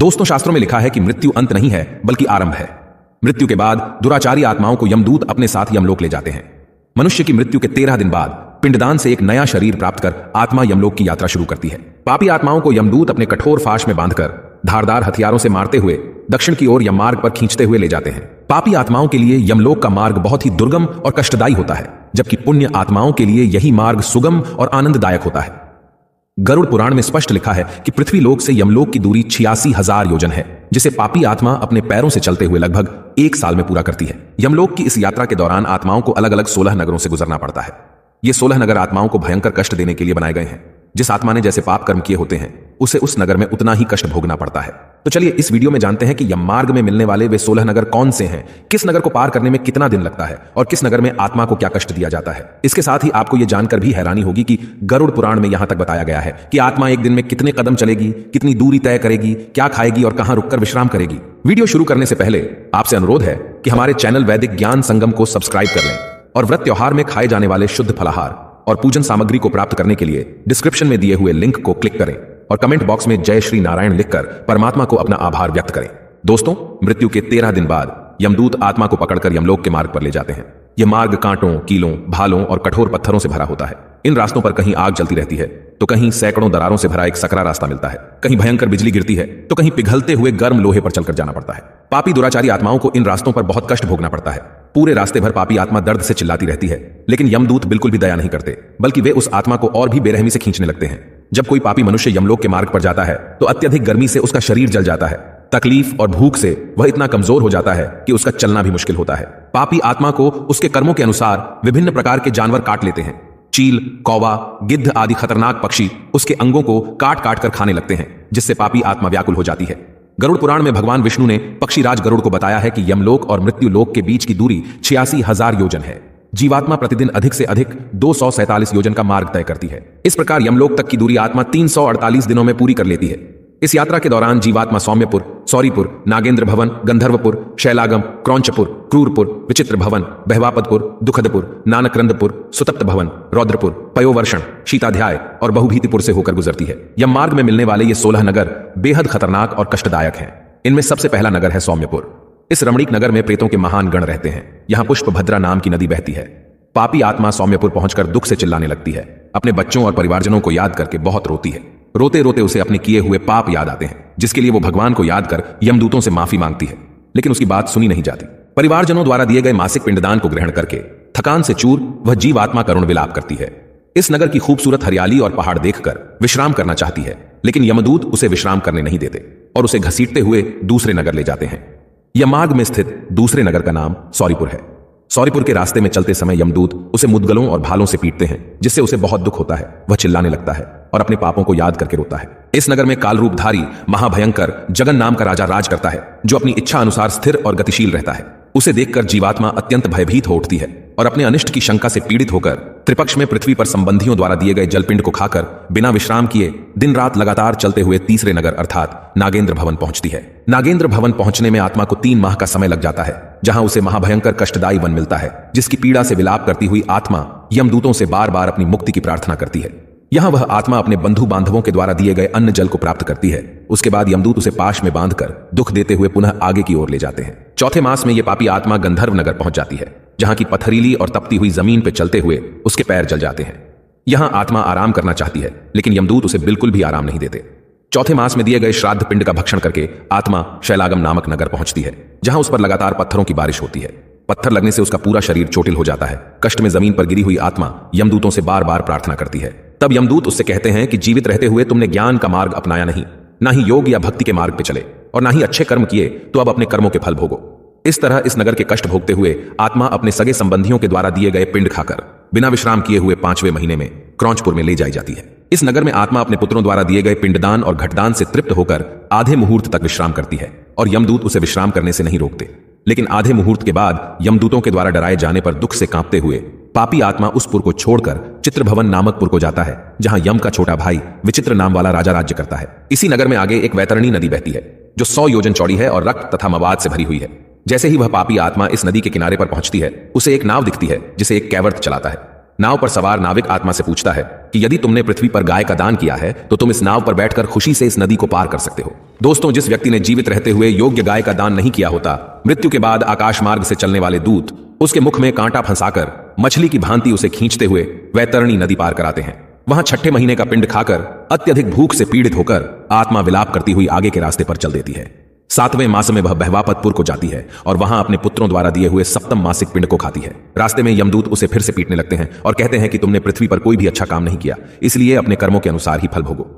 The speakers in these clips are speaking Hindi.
दोस्तों, शास्त्रों में लिखा है कि मृत्यु अंत नहीं है बल्कि आरंभ है। मृत्यु के बाद दुराचारी आत्माओं को यमदूत अपने साथ यमलोक ले जाते हैं। मनुष्य की मृत्यु के 13 दिन बाद पिंडदान से एक नया शरीर प्राप्त कर आत्मा यमलोक की यात्रा शुरू करती है। पापी आत्माओं को यमदूत अपने कठोर फाश में बांधकर धारदार हथियारों से मारते हुए दक्षिण की ओर यममार्ग पर खींचते हुए ले जाते हैं। पापी आत्माओं के लिए यमलोक का मार्ग बहुत ही दुर्गम और कष्टदायी होता है, जबकि पुण्य आत्माओं के लिए यही मार्ग सुगम और आनंददायक होता है। गरुड़ पुराण में स्पष्ट लिखा है कि पृथ्वी लोक से यमलोक की दूरी 86,000 योजन है, जिसे पापी आत्मा अपने पैरों से चलते हुए लगभग 1 साल में पूरा करती है। यमलोक की इस यात्रा के दौरान आत्माओं को अलग अलग 16 नगरों से गुजरना पड़ता है। ये 16 नगर आत्माओं को भयंकर कष्ट देने के लिए बनाए गए हैं। जिस आत्मा ने जैसे पाप कर्म किए होते हैं उसे उस नगर में उतना ही कष्ट भोगना पड़ता है। तो चलिए इस वीडियो में जानते हैं कि यममार्ग में मिलने वाले वे 16 नगर कौन से हैं, किस नगर को पार करने में कितना दिन लगता है और किस नगर में आत्मा को क्या कष्ट दिया जाता है। इसके साथ ही आपको यह जानकर भी हैरानी होगी कि गरुड़ पुराण में यहां तक बताया गया है कि आत्मा एक दिन में कितने कदम चलेगी, कितनी दूरी तय करेगी, क्या खाएगी और कहां रुककर विश्राम करेगी। वीडियो शुरू करने से पहले आपसे अनुरोध है कि हमारे चैनल वैदिक ज्ञान संगम को सब्सक्राइब कर लें और व्रत त्योहार में खाए जाने वाले शुद्ध फलाहार और पूजन सामग्री को प्राप्त करने के लिए डिस्क्रिप्शन में दिए हुए लिंक को क्लिक करें और कमेंट बॉक्स में जय श्री नारायण लिखकर परमात्मा को अपना आभार व्यक्त करें। दोस्तों, मृत्यु के 13 दिन बाद यमदूत आत्मा को पकड़कर यमलोक के मार्ग पर ले जाते हैं। यह मार्ग कांटों, कीलों, भालों और कठोर पत्थरों से भरा होता है। इन रास्तों पर कहीं आग जलती रहती है तो कहीं सैकड़ों दरारों से भरा एक सकरा रास्ता मिलता है, कहीं भयंकर बिजली गिरती है तो कहीं पिघलते हुए गर्म लोहे पर चलकर जाना पड़ता है। पापी दुराचारी आत्माओं को इन रास्तों पर बहुत कष्ट भोगना पड़ता है। पूरे रास्ते भर पापी आत्मा दर्द से चिल्लाती रहती है, लेकिन यमदूत बिल्कुल भी दया नहीं करते, बल्कि वे उस आत्मा को और भी बेरहमी से खींचने लगते हैं। जब कोई पापी मनुष्य यमलोक के मार्ग पर जाता है तो अत्यधिक गर्मी से उसका शरीर जल जाता है। तकलीफ और भूख से वह इतना कमजोर हो जाता है कि उसका चलना भी मुश्किल होता है। पापी आत्मा को उसके कर्मों के अनुसार विभिन्न प्रकार के जानवर काट लेते हैं। चील, कौवा, गिद्ध आदि खतरनाक पक्षी उसके अंगों को काट काट कर खाने लगते हैं, जिससे पापी आत्मा व्याकुल हो जाती है। गरुड़ पुराण में भगवान विष्णु ने पक्षीराज गरुड़ को बताया है कि यमलोक और मृत्यु लोक के बीच की दूरी 86,000 योजन है। जीवात्मा प्रतिदिन अधिक से अधिक 247 योजन का मार्ग तय करती है। इस प्रकार यमलोक तक की दूरी आत्मा 348 दिनों में पूरी कर लेती है। इस यात्रा के दौरान जीवात्मा सौम्यपुर, सौरीपुर, नागेंद्र भवन, गंधर्वपुर, शैलागम, क्रौंचपुर, क्रूरपुर, विचित्र भवन, बहवापदपुर, दुखदपुर, नानकरंदपुर, सुतप्त भवन, रौद्रपुर, पयोवर्षण, शीताध्याय और बहुभीतिपुर से होकर गुजरती है। यम मार्ग में मिलने वाले ये 16 नगर बेहद खतरनाक और कष्टदायक हैं। इनमें सबसे पहला नगर है सौम्यपुर। इस रमणीक नगर में प्रेतों के महान गण रहते हैं। यहाँ पुष्पभद्रा नाम की नदी बहती है। पापी आत्मा सौम्यपुर पहुंचकर दुख से चिल्लाने लगती है। अपने बच्चों और परिवारजनों को याद करके बहुत रोती है। रोते रोते उसे अपने किए हुए पाप याद आते हैं, जिसके लिए वो भगवान को याद कर यमदूतों से माफी मांगती है, लेकिन उसकी बात सुनी नहीं जाती। परिवारजनों द्वारा दिए गए मासिक पिंडदान को ग्रहण करके थकान से चूर वह जीवात्मा करुण विलाप करती है। इस नगर की खूबसूरत हरियाली और पहाड़ देखकर विश्राम करना चाहती है, लेकिन यमदूत उसे विश्राम करने नहीं देते और उसे घसीटते हुए दूसरे नगर ले जाते हैं। यममार्ग में स्थित दूसरे नगर का नाम सौरीपुर है। सौरीपुर के रास्ते में चलते समय यमदूत उसे मुद्गलों और भालों से पीटते हैं, जिससे उसे बहुत दुख होता है। वह चिल्लाने लगता है और अपने पापों को याद करके रोता है। इस नगर में काल रूपधारी महाभयंकर जगन नाम का राजा राज करता है, जो अपनी इच्छा अनुसार स्थिर और गतिशील रहता है। उसे देखकर जीवात्मा अत्यंत भयभीत हो उठती है और अपने अनिष्ट की शंका से पीड़ित होकर त्रिपक्ष में पृथ्वी पर संबंधियों द्वारा दिए गए जलपिंड को खाकर बिना विश्राम किए दिन रात लगातार चलते हुए तीसरे नगर अर्थात नागेंद्र भवन पहुंचती है। नागेंद्र भवन पहुंचने में आत्मा को 3 माह का समय लग जाता है, जहां उसे महाभयंकर कष्टदायी वन मिलता है, जिसकी पीड़ा से विलाप करती हुई आत्मा यमदूतों से बार बार अपनी मुक्ति की प्रार्थना करती है। यहां वह आत्मा अपने बंधु बांधवों के द्वारा दिए गए अन्न जल को प्राप्त करती है। उसके बाद यमदूत उसे पाश में बांधकर दुख देते हुए पुनः आगे की ओर ले जाते हैं। चौथे मास में यह पापी आत्मा गंधर्व नगर पहुंच जाती है, जहां की पथरीली और तपती हुई जमीन पर चलते हुए उसके पैर जल जाते हैं। यहां आत्मा आराम करना चाहती है, लेकिन यमदूत उसे बिल्कुल भी आराम नहीं देते। चौथे मास में दिए गए श्राद्ध पिंड का भक्षण करके आत्मा शैलागम नामक नगर पहुंचती है, जहां उस पर लगातार पत्थरों की बारिश होती है। पत्थर लगने से उसका पूरा शरीर चोटिल हो जाता है। कष्ट में जमीन पर गिरी हुई आत्मा यमदूतों से बार बार प्रार्थना करती है। तब यमदूत उससे कहते हैं कि जीवित रहते हुए तुमने ज्ञान का मार्ग अपनाया नहीं, ना ही योग या भक्ति के मार्ग पे चले और ना ही अच्छे कर्म किए, तो अब अपने कर्मों के फल भोगो। इस तरह इस नगर के कष्ट भोगते हुए आत्मा अपने सगे संबंधियों के द्वारा दिए गए पिंड खाकर बिना विश्राम किए हुए 5वें महीने में क्रौंचपुर में ले जाई जाती है। इस नगर में आत्मा अपने पुत्रों द्वारा दिए गए पिंडदान और घटदान से तृप्त होकर आधे मुहूर्त तक विश्राम करती है और यमदूत उसे विश्राम करने से नहीं रोकते। लेकिन आधे मुहूर्त के बाद यमदूतों के द्वारा डराए जाने पर दुख से कांपते हुए पापी आत्मा उस पुर को छोड़कर चित्रभवन नामक पुर को जाता है, जहां यम का छोटा भाई विचित्र नाम वाला राजा राज्य करता है। इसी नगर में आगे एक वैतरणी नदी बहती है, जो 100 योजन चौड़ी है और रक्त तथा मवाद से भरी हुई है। जैसे ही वह पापी आत्मा इस नदी के किनारे पर पहुंचती है, उसे एक नाव दिखती है, जिसे एक कैवर्त चलाता है। नाव पर सवार नाविक आत्मा से पूछता है कि यदि तुमने पृथ्वी पर गाय का दान किया है तो तुम इस नाव पर बैठकर खुशी से इस नदी को पार कर सकते हो। दोस्तों, जिस व्यक्ति ने जीवित रहते हुए योग्य गाय का दान नहीं किया होता, मृत्यु के बाद आकाश मार्ग से चलने वाले दूत उसके मुख में कांटा फंसाकर मछली की भांति उसे खींचते हुए वैतरणी नदी पार कराते हैं। वहां छठे महीने का पिंड खाकर अत्यधिक भूख से पीड़ित होकर आत्मा विलाप करती हुई आगे के रास्ते पर चल देती है। 7वें मास में वह बहवापतपुर को जाती है और वहां अपने पुत्रों द्वारा दिए हुए सप्तम मासिक पिंड को खाती है। रास्ते में यमदूत उसे फिर से पीटने लगते हैं और कहते हैं कि तुमने पृथ्वी पर कोई भी अच्छा काम नहीं किया, इसलिए अपने कर्मों के अनुसार ही फल भोगो।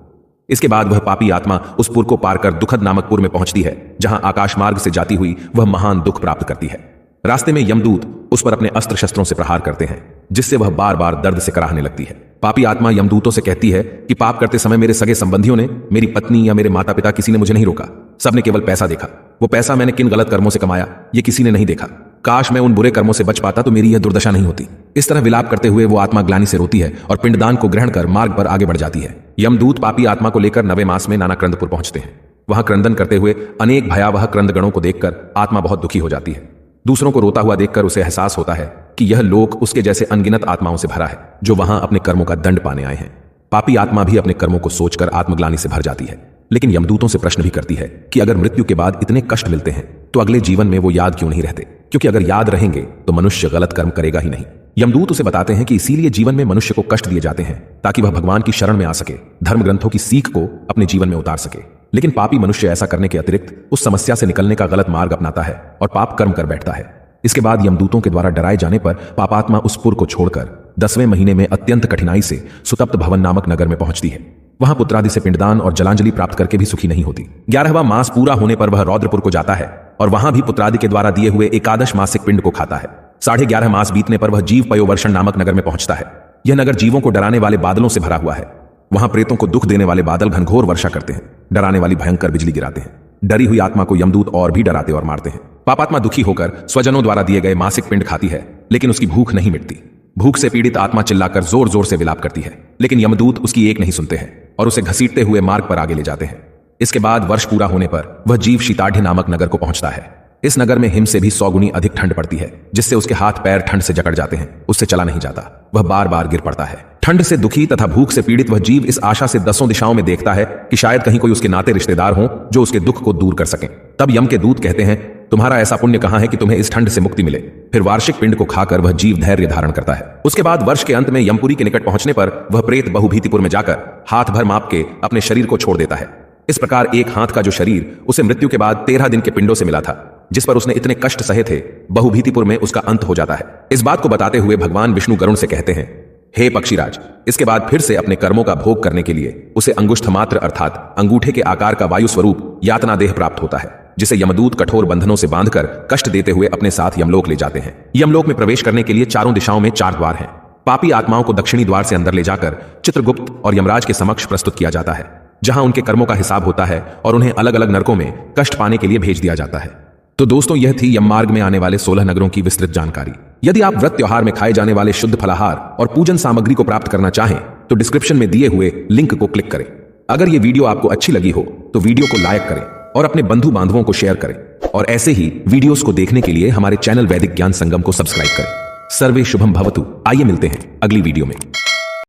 इसके बाद वह पापी आत्मा उस पुर को पार कर दुखद नामक पुर में पहुंचती है, जहां आकाश मार्ग से जाती हुई वह महान दुख प्राप्त करती है। रास्ते में यमदूत उस पर अपने अस्त्र शस्त्रों से प्रहार करते हैं, जिससे वह बार बार दर्द से कराहने लगती है। पापी आत्मा यमदूतों से कहती है कि पाप करते समय मेरे सगे संबंधियों ने, मेरी पत्नी या मेरे माता पिता, किसी ने मुझे नहीं रोका। सबने केवल पैसा देखा। वो पैसा मैंने किन गलत कर्मों से कमाया, ये किसी ने नहीं देखा। काश मैं उन बुरे कर्मों से बच पाता तो मेरी यह दुर्दशा नहीं होती। इस तरह विलाप करते हुए वो आत्मा ग्लानि से रोती है और पिंडदान को ग्रहण कर मार्ग पर आगे बढ़ जाती है। यमदूत पापी आत्मा को लेकर 9वें मास में नाना क्रंदपुर पहुंचते हैं। वहां क्रंदन करते हुए अनेक भयावह क्रंदगणों को देखकर आत्मा बहुत दुखी हो जाती है। दूसरों को रोता हुआ देखकर उसे एहसास होता है कि यह लोक उसके जैसे अनगिनत आत्माओं से भरा है, जो वहां अपने कर्मों का दंड पाने आए हैं। पापी आत्मा भी अपने कर्मों को सोचकर आत्मग्लानि से भर जाती है, लेकिन यमदूतों से प्रश्न भी करती है कि अगर मृत्यु के बाद इतने कष्ट मिलते हैं तो अगले जीवन में वो याद क्यों नहीं रहते, क्योंकि अगर याद रहेंगे तो मनुष्य गलत कर्म करेगा ही नहीं। यमदूत उसे बताते हैं कि इसीलिए जीवन में मनुष्य को कष्ट दिए जाते हैं, ताकि वह भगवान की शरण में आ सके, धर्म ग्रंथों की सीख को अपने जीवन में उतार सके। लेकिन पापी मनुष्य ऐसा करने के अतिरिक्त उस समस्या से निकलने का गलत मार्ग अपनाता है और पाप कर्म कर बैठता है। इसके बाद यमदूतों के द्वारा डराए जाने पर पापात्मा उस पुर को छोड़कर 10वें महीने में अत्यंत कठिनाई से सुतप्त भवन नामक नगर में पहुंचती है। वहां पुत्रादि से पिंडदान और जलांजलि प्राप्त करके भी सुखी नहीं होती। 11वां मास पूरा होने पर वह रौद्रपुर को जाता है और वहां भी पुत्रादि के द्वारा दिए हुए 11 मासिक पिंड को खाता है। 11.5 मास बीतने पर वह जीव पयोवर्षण नामक नगर में पहुंचता है। यह नगर जीवों को डराने वाले बादलों से भरा हुआ है। वहां प्रेतों को दुख देने वाले बादल घनघोर वर्षा करते हैं, डराने वाली भयंकर बिजली गिराते हैं। डरी हुई आत्मा को यमदूत और भी डराते और मारते हैं। पापात्मा दुखी होकर स्वजनों द्वारा दिए गए मासिक पिंड खाती है, लेकिन उसकी भूख नहीं मिटती। भूख से पीड़ित आत्मा चिल्लाकर जोर जोर से विलाप करती है, लेकिन यमदूत उसकी एक नहीं सुनते हैं और उसे घसीटते हुए मार्ग पर आगे ले जाते हैं। इसके बाद वर्ष पूरा होने पर वह जीव शीताढ़ नामक नगर को पहुंचता है। इस नगर में हिम से भी 100 गुनी अधिक ठंड पड़ती है, जिससे उसके हाथ पैर ठंड से जकड़ जाते हैं। उससे चला नहीं जाता, वह बार बार गिर पड़ता है। ठंड से दुखी तथा भूख से पीड़ित वह जीव इस आशा से 10 दिशाओं में देखता है कि शायद कहीं कोई उसके नाते रिश्तेदार हों जो उसके दुख को दूर कर सकें। तब यम के दूत कहते हैं, तुम्हारा ऐसा पुण्य कहां है कि तुम्हें इस ठंड से मुक्ति मिले। फिर वार्षिक पिंड को खाकर वह जीव धैर्य धारण करता है। उसके बाद वर्ष के अंत में यमपुरी के निकट पहुंचने पर वह प्रेत बहुभीतिपुर में जाकर हाथ भर माप के अपने शरीर को छोड़ देता है। इस प्रकार एक हाथ का जो शरीर उसे मृत्यु के बाद 13 दिन के पिंडों से मिला था, जिस पर उसने इतने कष्ट सहे थे, बहुभीतिपुर में उसका अंत हो जाता है। इस बात को बताते हुए भगवान विष्णु गरुण से कहते हैं, हे पक्षीराज, इसके बाद फिर से अपने कर्मों का भोग करने के लिए उसे अंगुष्ठ मात्र अर्थात अंगूठे के आकार का वायु स्वरूप यातना देह प्राप्त होता है, जिसे यमदूत कठोर बंधनों से बांधकर कष्ट देते हुए अपने साथ यमलोक ले जाते हैं। यमलोक में प्रवेश करने के लिए चारों दिशाओं में 4 द्वार हैं। पापी आत्माओं को दक्षिणी द्वार से अंदर ले जाकर चित्रगुप्त और यमराज के समक्ष प्रस्तुत किया जाता है, जहां उनके कर्मों का हिसाब होता है और उन्हें अलग अलग नरकों में कष्ट पाने के लिए भेज दिया जाता है। तो दोस्तों, यह थी यम मार्ग में आने वाले 16 नगरों की विस्तृत जानकारी। यदि आप व्रत त्योहार में खाए जाने वाले शुद्ध फलाहार और पूजन सामग्री को प्राप्त करना चाहें तो डिस्क्रिप्शन में दिए हुए लिंक को क्लिक करें। अगर यह वीडियो आपको अच्छी लगी हो तो वीडियो को लाइक करें और अपने बंधु बांधवों को शेयर करें, और ऐसे ही वीडियोस को देखने के लिए हमारे चैनल वैदिक ज्ञान संगम को सब्सक्राइब करें। सर्वे शुभम भवतु। आइए मिलते हैं अगली वीडियो में।